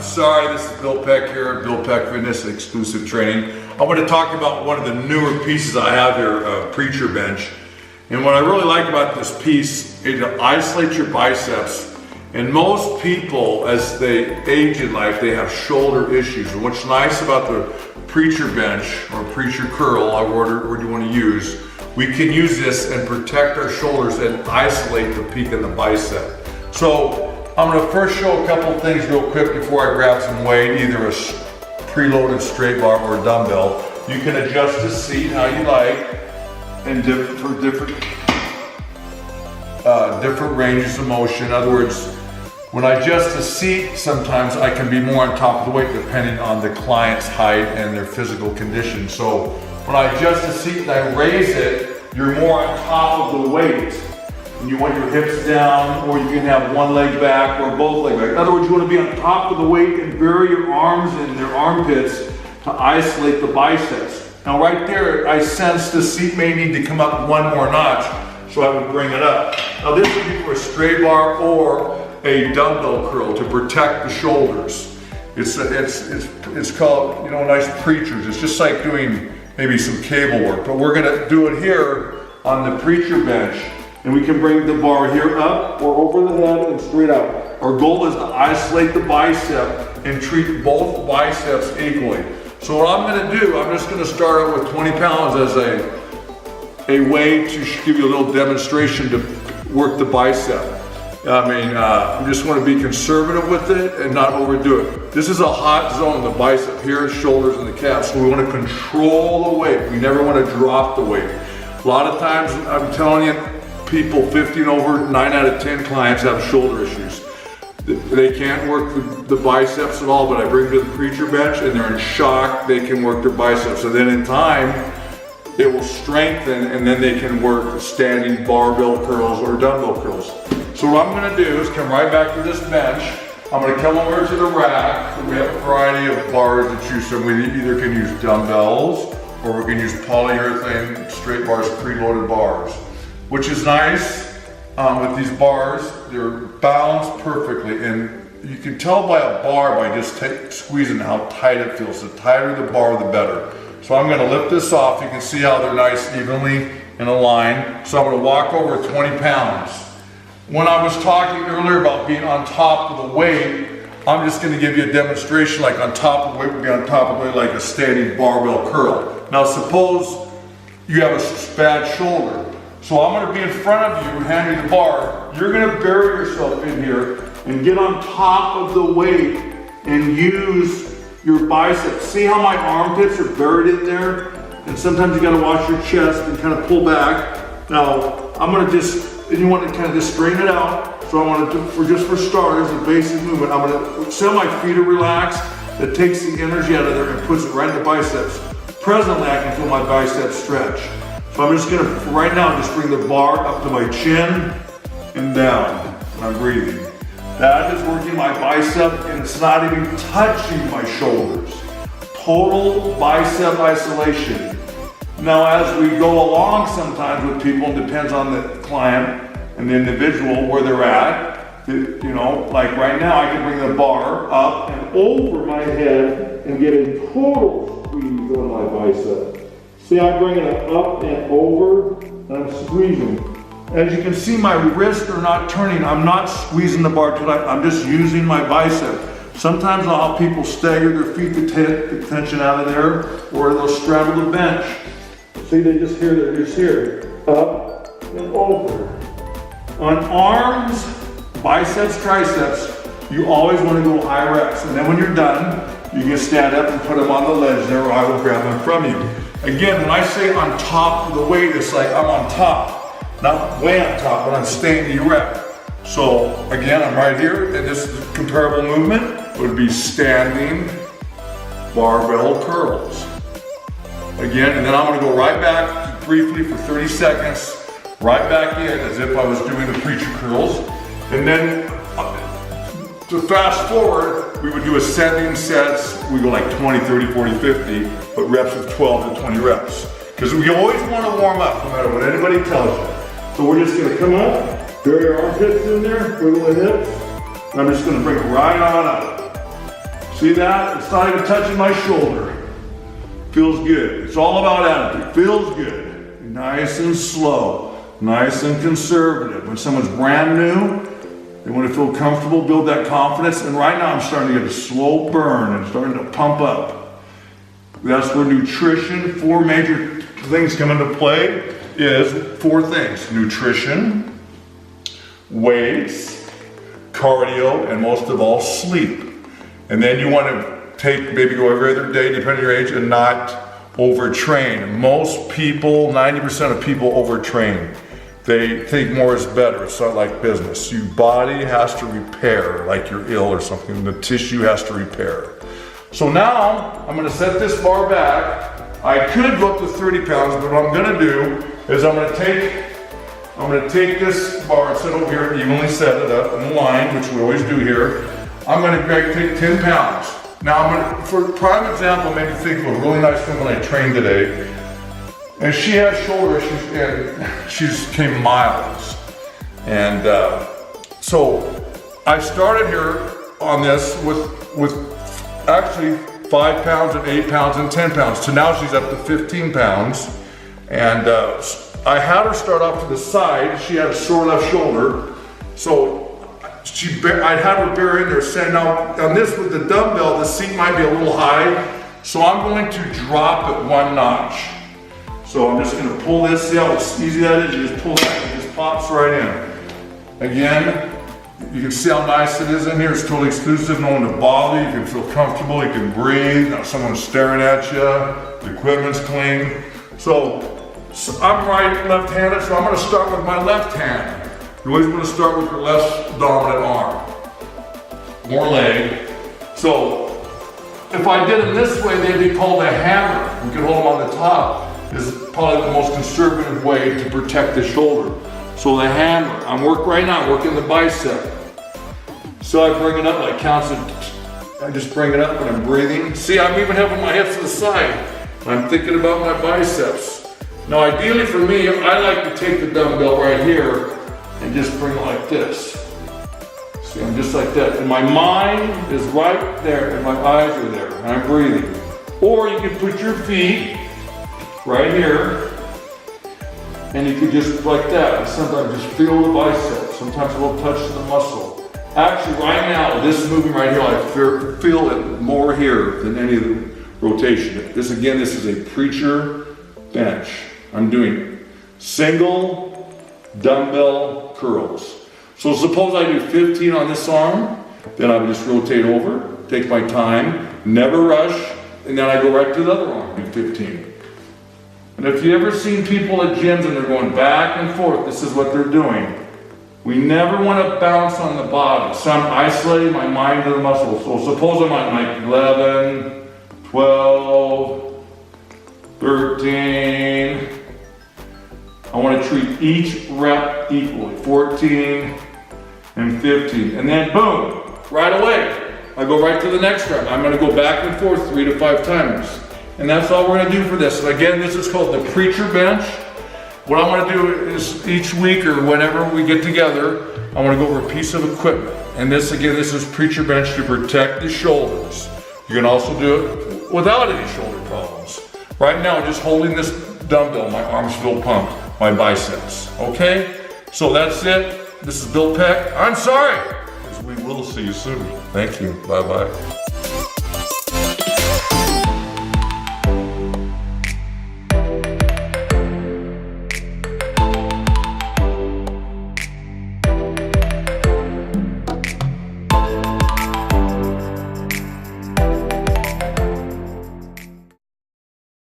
Sorry, this is Bill Pec here, Bill Pec Fitness Exclusive Training. I want to talk about one of the newer pieces I have here, Preacher Bench. And what I really like about this piece is it isolates your biceps. And most people, as they age in life, they have shoulder issues. And what's nice about the Preacher Bench or Preacher Curl, however word you want to use, we can use this and protect our shoulders and isolate the peak of the bicep. So I'm going to first show a couple things real quick before I grab some weight, either a preloaded straight bar or a dumbbell. You can adjust the seat how you like, and for different ranges of motion. In other words, when I adjust the seat, sometimes I can be more on top of the weight depending on the client's height and their physical condition. So when I adjust the seat and I raise it, you're more on top of the weight. And you want your hips down, or you can have one leg back or both legs back. In other words, you want to be on top of the weight and bury your arms in their armpits to isolate the biceps. Now right there, I sense the seat may need to come up one more notch, so I would bring it up. Now this would be for a straight bar or a dumbbell curl to protect the shoulders. It's called, you know, nice preachers. It's just like doing maybe some cable work, but we're gonna do it here on the Preacher Bench. And we can bring the bar here up or over the head and straight out. Our goal is to isolate the bicep and treat both biceps equally. So what I'm gonna do, I'm just gonna start out with 20 pounds as a way to give you a little demonstration to work the bicep. I just wanna be conservative with it and not overdo it. This is a hot zone, the bicep here, shoulders and the calves. So we wanna control the weight. We never wanna drop the weight. A lot of times, I'm telling you, people 50 and over, 9 out of 10 clients have shoulder issues. They can't work the biceps at all, but I bring them to the Preacher Bench and they're in shock. They can work their biceps. So then in time, it will strengthen and then they can work standing barbell curls or dumbbell curls. So what I'm gonna do is come right back to this bench. I'm gonna come over to the rack. So we have a variety of bars to choose from. We either can use dumbbells or we can use polyurethane straight bars, preloaded bars. Which is nice with these bars, they're balanced perfectly, and you can tell by a bar by just squeezing how tight it feels. The tighter the bar, the better. So I'm gonna lift this off. You can see how they're nice, evenly in a line. So I'm gonna walk over 20 pounds. When I was talking earlier about being on top of the weight, I'm just gonna give you a demonstration like on top of the weight would be on top of the weight like a standing barbell curl. Now suppose you have a bad shoulder. So I'm gonna be in front of you, hand you the bar. You're gonna bury yourself in here and get on top of the weight and use your biceps. See how my armpits are buried in there? And sometimes you gotta watch your chest and kind of pull back. Now, I'm gonna and you wanna kind of just strain it out. So I wanna do, just for starters, the basic movement, I'm gonna see how my feet are relaxed. That takes the energy out of there and puts it right in the biceps. Presently, I can feel my biceps stretch. So I'm just gonna, right now, just bring the bar up to my chin and down when I'm breathing. That is working my bicep and it's not even touching my shoulders. Total bicep isolation. Now as we go along sometimes with people, it depends on the client and the individual where they're at. You know, like right now I can bring the bar up and over my head and get a total squeeze on my bicep. See, I'm bringing it up and over, and I'm squeezing. As you can see, my wrists are not turning. I'm not squeezing the bar till I'm just using my bicep. Sometimes I'll have people stagger their feet to take the tension out of there, or they'll straddle the bench. See, they're just here, up and over. On arms, biceps, triceps, you always want to go high reps. And then when you're done, you can stand up and put them on the ledge there, or I will grab them from you. Again, when I say on top of the weight, it's like I'm on top, not way on top, but I'm staying the rep. So again, I'm right here, and this comparable movement would be standing barbell curls. Again, and then I'm gonna go right back briefly for 30 seconds, right back in as if I was doing the Preacher curls. And then to fast forward, we would do ascending sets. We go like 20, 30, 40, 50, but reps of 12 to 20 reps. Because we always want to warm up, no matter what anybody tells you. So we're just gonna come up, bury our armpits in there, wiggle the hips, and I'm just gonna bring it right on up. See that? It's not even touching my shoulder. Feels good. It's all about attitude. Feels good. Nice and slow. Nice and conservative. When someone's brand new, they want to feel comfortable, build that confidence. And right now I'm starting to get a slow burn and starting to pump up. That's where nutrition, 4 major things come into play, is 4 things. Nutrition, weights, cardio, and most of all, sleep. And then you want to take, maybe go every other day, depending on your age, and not overtrain. Most people, 90% of people overtrain. They think more is better. It's not like business. Your body has to repair, like you're ill or something. The tissue has to repair. So now, I'm gonna set this bar back. I could go up to 30 pounds, but what I'm gonna do is I'm gonna take this bar and set over here, evenly set it up in the line, which we always do here. I'm gonna take 10 pounds. Now I'm gonna, for prime example, maybe think of a really nice woman I trained today. And she has shoulder issues and she's came miles. And so I started her on this with actually 5 pounds and 8 pounds and 10 pounds. So now she's up to 15 pounds. And I had her start off to the side. She had a sore left shoulder. So I'd have her bear in there saying, now on this with the dumbbell, the seat might be a little high. So I'm going to drop it 1 notch. So I'm just going to pull this. See how easy that is? You just pull that and it just pops right in. Again, you can see how nice it is in here. It's totally exclusive, no one to bother you. You can feel comfortable, you can breathe. Now someone's staring at you. The equipment's clean. So I'm left-handed, so I'm going to start with my left hand. You always want to start with your left dominant arm. More leg. So if I did them this way, they'd be called a hammer. You can hold them on the top. Is probably the most conservative way to protect the shoulder. So the hammer, I'm working the bicep. So I bring it up, I count it, I just bring it up when I'm breathing. See, I'm even having my hips to the side. I'm thinking about my biceps. Now ideally for me, I like to take the dumbbell right here and just bring it like this. See, I'm just like that. And my mind is right there and my eyes are there and I'm breathing. Or you can put your feet right here, and you could just like that. And sometimes just feel the bicep. Sometimes a little touch to the muscle. Actually, right now, this movement right here, I feel it more here than any of the rotation. This is a preacher bench. I'm doing single dumbbell curls. So suppose I do 15 on this arm, then I would just rotate over, take my time, never rush, and then I go right to the other arm, do 15. And if you ever seen people at gyms and they're going back and forth, this is what they're doing. We never want to bounce on the body. So I'm isolating my mind to the muscles. So suppose I'm on like 11, 12, 13. I want to treat each rep equally. 14 and 15. And then boom, right away. I go right to the next rep. I'm going to go back and forth 3 to 5 times. And that's all we're going to do for this. And again, this is called the Preacher Bench. What I want to do is each week or whenever we get together, I want to go over a piece of equipment. And this, again, this is Preacher Bench to protect the shoulders. You can also do it without any shoulder problems. Right now, just holding this dumbbell, my arms feel pumped, my biceps. Okay? So that's it. This is Bill Pec. I'm sorry. We will see you soon. Thank you. Bye-bye.